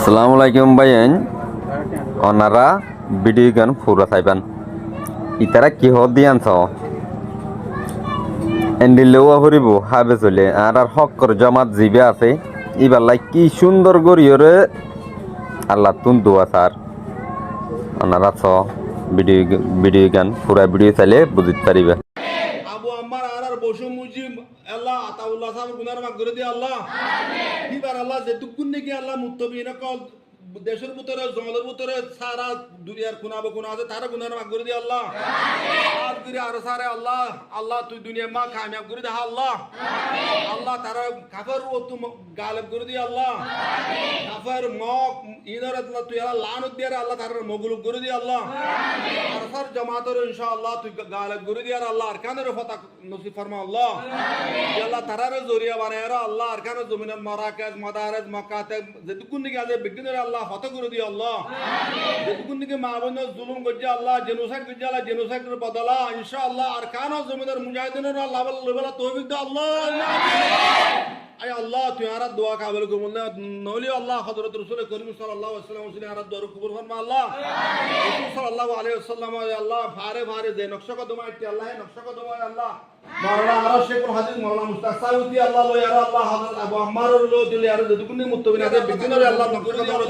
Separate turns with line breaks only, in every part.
আসসালামু আলাইকুম ভাইয়েন ওনারা ভিডিও গান পুরা চাইবান ইতারা কি হদ দিয়ানছ এন্ডিলেও হরিব হাবে চলে আর আর হকর জমাত জিবে আছে ইবালাই কি সুন্দর গরিয়রে আল্লাহ তুন দোয়া স্যার ওনারা ছ ভিডিও গান পুরা ভিডিও চাইলে বুঝতে পারিবে
আবু আম্মার আর বসু মুজিব আল্লাহ আতাউল্লাহ সাহেব গুনার মাফ করে দিয়ে আল্লাহ দিবার আল্লাহ যে দুগুন নাকি আল্লাহ মুত্তবিনা কল দেশের ভিতরে জঙ্গলের ভিতরে সারা দুনিয়ার কোনাবে কোনা আছে তারা গুনার মাফ করে দিয়ে আল্লাহ আর করে আর সারে আল্লাহ আল্লাহ তুই দুনিয়া মা কামিয়াব করে দে আল্লাহ আল্লাহ তারা কাফের ও তুই গালিব করে দিয়ে আল্লাহ কাফের মক ইনার আল্লাহ তুই আল্লাহ লানত দিয়ে আল্লাহ তারা মগলুব করে দিয়ে আল্লাহ আর সার জামাতের ইনশাআল্লাহ তুই গালিব করে দিয়ে আল্লাহ আরকানের ফতা নসিব ফরমা আল্লাহ আল্লাহ তারার জরিয়া বানায় আল্লাহ আরকানের জমিনের মারাকাজ মাদারাজ মাকাতে যেটুকুন দিকে আছে বিজ্ঞানের আল্লাহ হত করে দিয়ে আল্লাহ যেটুকুন দিকে মা বোনের জুলুম করছে আল্লাহ জেনোসাইড করছে আল্লাহ জেনোসাইডের বদলা ইনশাআল্লাহ আরকানের জমিনের মুজাহিদিনের আল্লাহ বলা তৌফিক দে আল্লাহ আয় আল্লাহ তুই আর দোয়া কাবিল কবুল না নলি আল্লাহ হযরত রাসূল করিম সাল্লাল্লাহু আলাইহি ওয়াসাল্লাম উসিলে আর দোয়া কবুল ফরমা আল্লাহ রাসূল সাল্লাল্লাহু আলাইহি ওয়াসাল্লাম আল্লাহ ভারে ভারে যে নকশা কদম আইতি আল্লাহ নকশা কদম আল্লাহ মাওলানা আর শেখুল হাদিস মাওলানা মুস্তাসাউতি আল্লাহ লো ইয়া আল্লাহ হযরত আবু আম্মার লো দিলে আর যতগুনি মুত্তাবিন আছে বিজ্ঞানের আল্লাহ নকশা কদম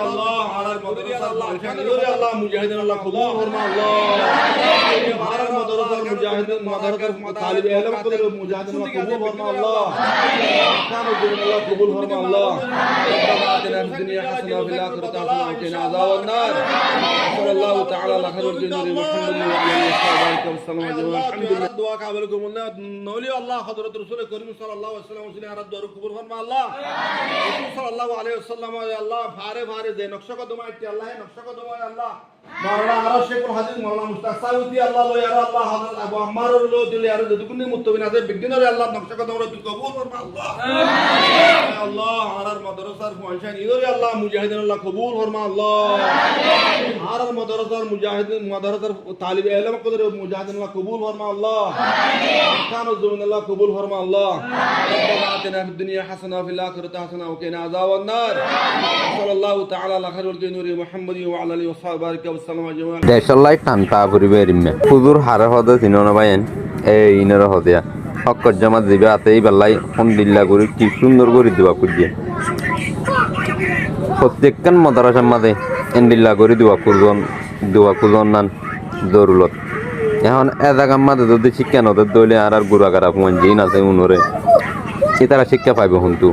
আল্লাহ আলাল মাদ্রাসা আল্লাহ আল্লাহ মুজাহিদিন আল্লাহ কবুল ফরমা আল্লাহ আর মাদ্রাসা মুজাহিদিন মাদ্রাসার তালিব ইলম কদর মুজাহিদিন قبول فرما الله كانوا يقولون الله قبول فرما الله ربنا آتنا في الدنيا حسنة وفي الآخرة حسنة وقنا عذاب النار صلى الله تعالى على خير الجنود محمد وعلى آله وصحبه وسلم أجمعين الحمد لله دعاء قبلكم نولي الله حضرة رسول الكريم صلى الله عليه وسلم وسلم على الدعاء قبول فرما الله رسول صلى الله عليه وسلم الله فارے فارے دے نقشہ کو دمائے اللہ نقشہ کو دمائے اللہ মাওলানা আর শেখুল হাদিস মাওলানা মুস্তাসাউতি আল্লাহ লো ইয়া আল্লাহ হযরত আবু আম্মার লো দিলে আর যতগুনি মুত্তাবিন আছে বিজ্ঞানের আল্লাহ নকশা কদম তুই কবুল ফরমা আল্লাহ আল্লাহ আর মাদ্রাসার ফুয়াশান ইদরে আল্লাহ মুজাহিদিন আল্লাহ কবুল ফরমা আল্লাহ আর মাদ্রাসার মুজাহিদিন মাদ্রাসার তালিব ইলম কদর মুজাহিদিন আল্লাহ কবুল ফরমা আল্লাহ কানো জমিন আল্লাহ কবুল ফরমা আল্লাহ ربنا آتنا في الدنيا حسنة وفي الآخرة حسنة وقنا عذاب النار صلى الله تعالى على خير الجنود محمد وعلى آله وصحبه
দেশলাই টানটা করিবে রিমে হুজুর হারে হদে চিননা বাইন এই ইনর হদিয়া হকর জামাত দিবে আতে এই বেলাই আলহামদুলিল্লাহ করি কি সুন্দর করে দিবা কুজিয়ে প্রত্যেকখান মাদ্রাসার মাঝে আলহামদুলিল্লাহ করে দিবা কুজন নান জরুরত এখন এজাগার মাঝে যদি শিক্ষা নদের দইলে আর গুড়াগারা পৌঁছে আছে উনরে সে তারা শিক্ষা পাইবে হন্তু